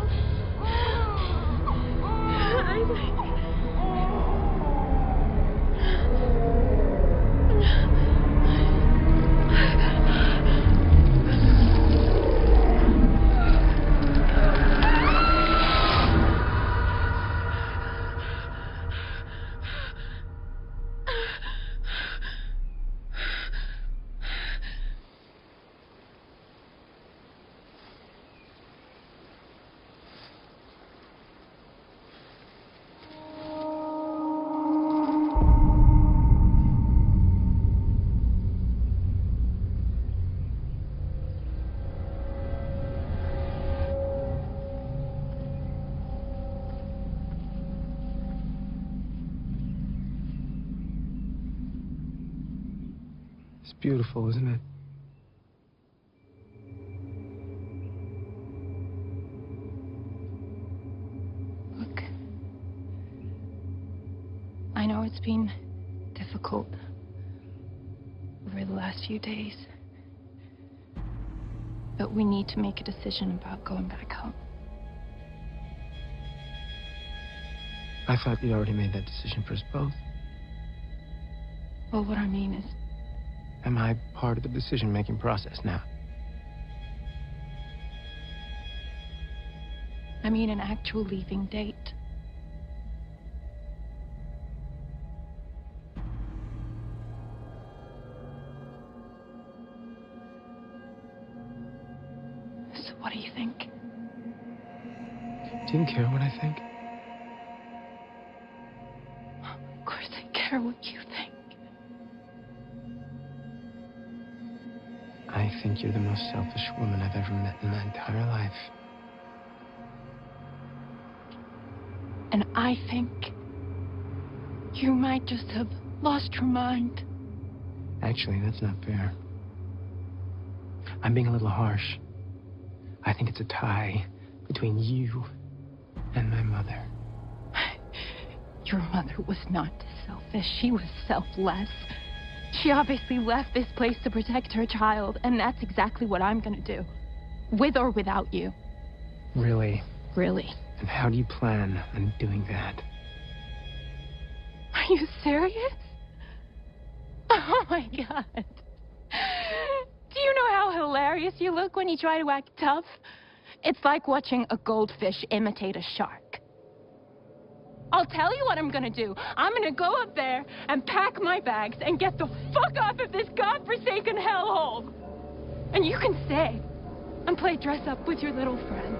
It's beautiful, isn't it? Look, I know it's been difficult over the last few days, but we need to make a decision about going back home. I thought you'd already made that decision for us both. Well, what I mean is, Am I part of the decision-making process now? I mean an actual leaving date. So what do you think? Do you care what I think? Of course I care what you think. I think you're the most selfish woman I've ever met in my entire life. And I think you might just have lost your mind. Actually, that's not fair. I'm being a little harsh. I think it's a tie between you and my mother. Your mother was not selfish. She was selfless. She obviously left this place to protect her child, and that's exactly what I'm gonna do. With or without you. Really? Really. And how do you plan on doing that? Are you serious? Oh my God. Do you know how hilarious you look when you try to act tough? It's like watching a goldfish imitate a shark. I'll tell you what I'm gonna do. I'm gonna go up there and pack my bags and get the fuck off of this godforsaken hellhole. And you can stay and play dress up with your little friends.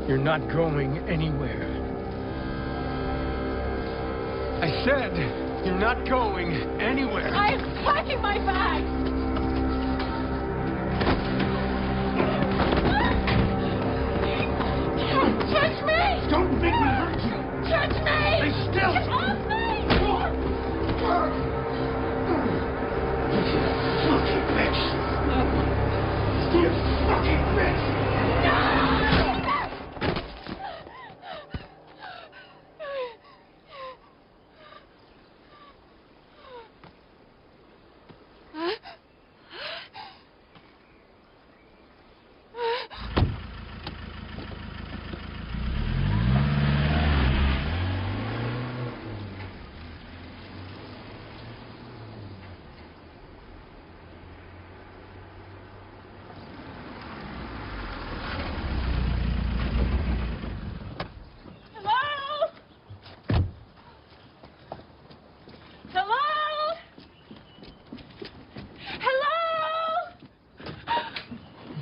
You're not going anywhere. I said you're not going anywhere. I'm packing my bags. Touch me! Don't make me hurt you! Touch me! Stay still! Get off me! Fucking bitch! You fucking bitch!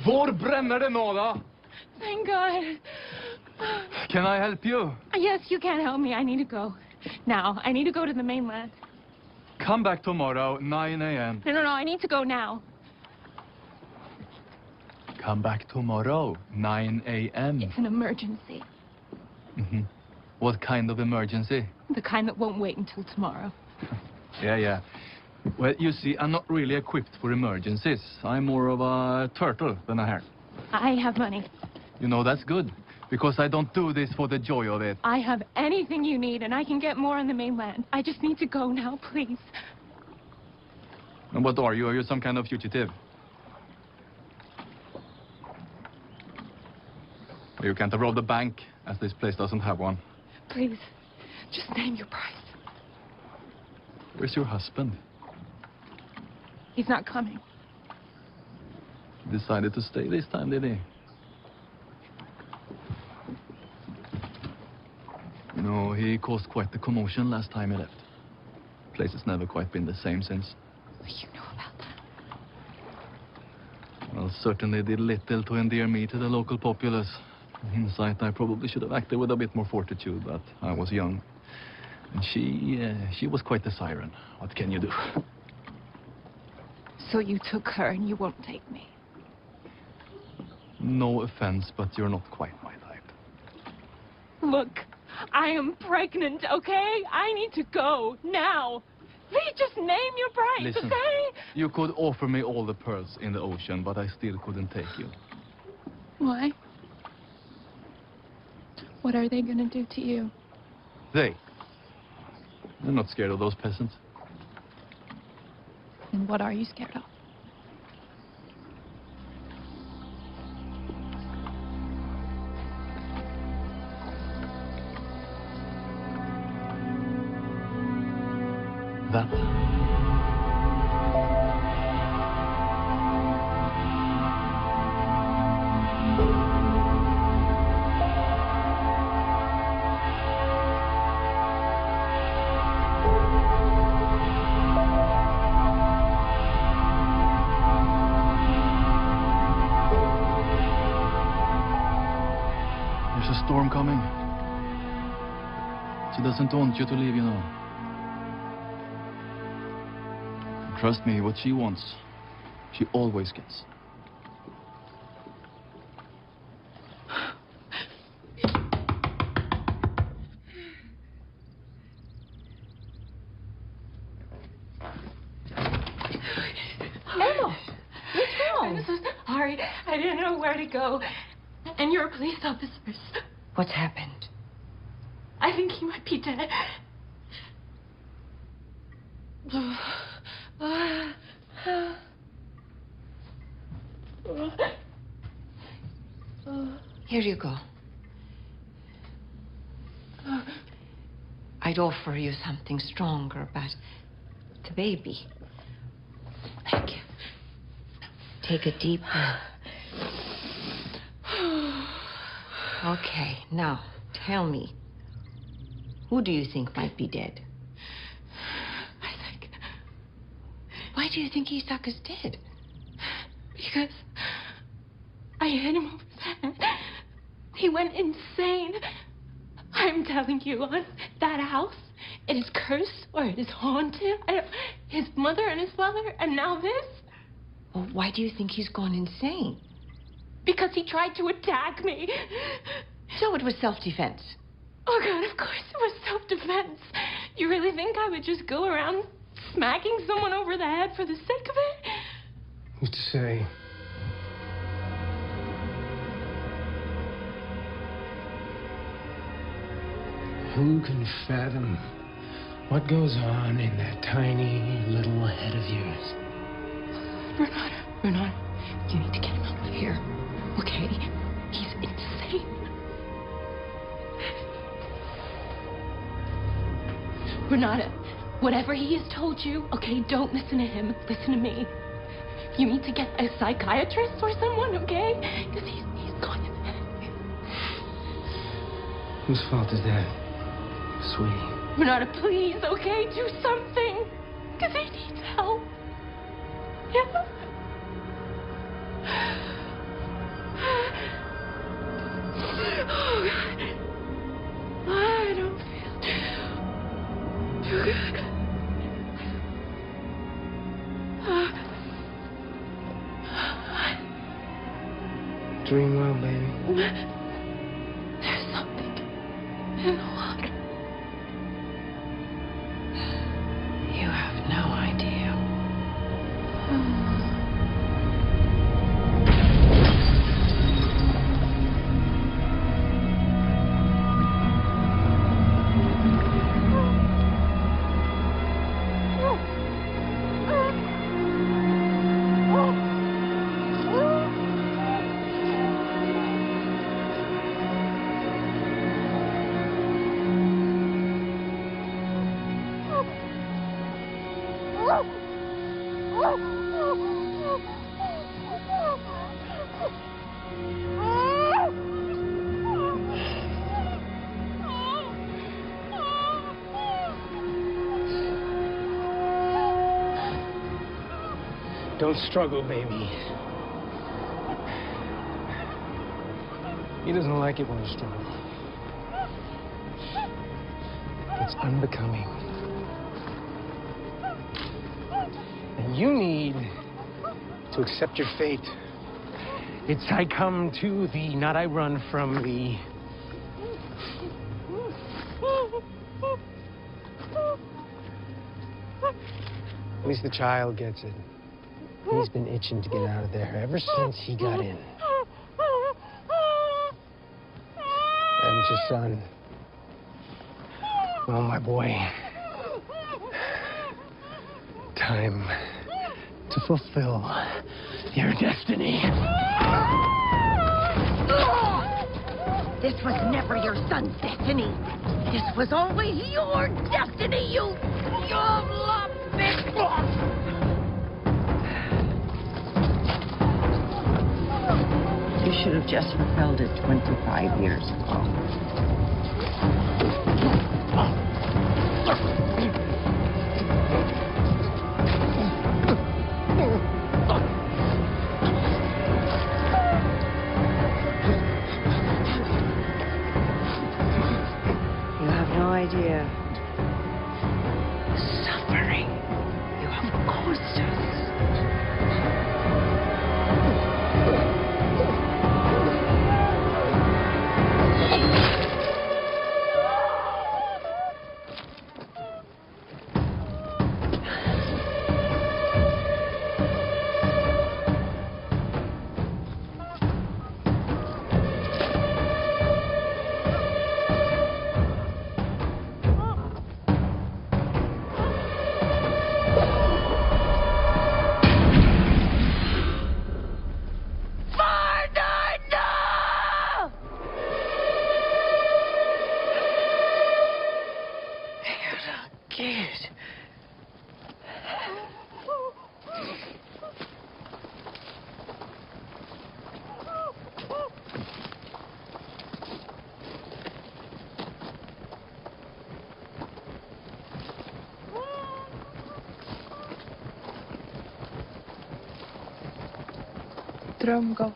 Hvor brenner det nå, da? Thank God. Can I help you? Yes, you can help me. I need to go. Now. I need to go to the mainland. Come back tomorrow, 9 a.m. No, I need to go now. Come back tomorrow, 9 a.m. It's an emergency. What kind of emergency? The kind that won't wait until tomorrow. Yeah. Well, you see, I'm not really equipped for emergencies. I'm more of a turtle than a hare. I have money. You know, that's good. Because I don't do this for the joy of it. I have anything you need, and I can get more on the mainland. I just need to go now, please. And what are you? Are you some kind of fugitive? Well, you can't have robbed a bank, as this place doesn't have one. Please, just name your price. Where's your husband? He's not coming. He decided to stay this time, did he? No, he caused quite the commotion last time he left. Place has never quite been the same since. You know about that? Well, certainly did little to endear me to the local populace. In hindsight, I probably should have acted with a bit more fortitude, but I was young. And she was quite the siren. What can you do? So you took her and you won't take me? No offense, but you're not quite my type. Look, I am pregnant, okay? I need to go, now. Please just name your price, Listen, okay? you could offer me all the pearls in the ocean, but I still couldn't take you. Why? What are they gonna do to you? They're not scared of those peasants. And what are you scared of? That. There's a storm coming. She doesn't want you to leave, you know. Trust me, what she wants, she always gets. Emma! What's wrong? I'm so sorry. I didn't know where to go. And you're police officers. What's happened? I think he might be dead. Here you go. I'd offer you something stronger, but the baby. Thank you. Take a deep breath. Okay, now, tell me. Who do you think might be dead? Why do you think Isaac is dead? Because I hit him over the head. He went insane. I'm telling you, on that house, it is cursed or it is haunted. His mother and his father, and now this. Well, why do you think he's gone insane? Because he tried to attack me. So it was self-defense. Oh, God, of course it was self-defense. You really think I would just go around smacking someone over the head for the sake of it? Who's to say? Who can fathom what goes on in that tiny little head of yours? Bernard, you need to get him out of here. Okay? He's insane. Renata, whatever he has told you, okay, don't listen to him. Listen to me. You need to get a psychiatrist or someone, okay? Because he's gone in the head. Whose fault is that, sweetie? Renata, please, okay? Do something. Because he needs help. Yeah? Oh, God. I don't feel too good. Dream well, baby. There's something in the water. You have no idea. Don't struggle, baby. He doesn't like it when you struggle. It's unbecoming. And you need to accept your fate. It's I come to thee, not I run from thee. At least the child gets it. He's been itching to get out of there ever since he got in. Haven't your son? Well, my boy, time to fulfill your destiny. This was never your son's destiny. This was always your destiny, you love bitch. You should have just fulfilled it 25 years ago. You have no idea the suffering you have caused us. Droom gott.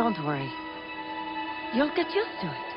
Don't worry. You'll get used to it.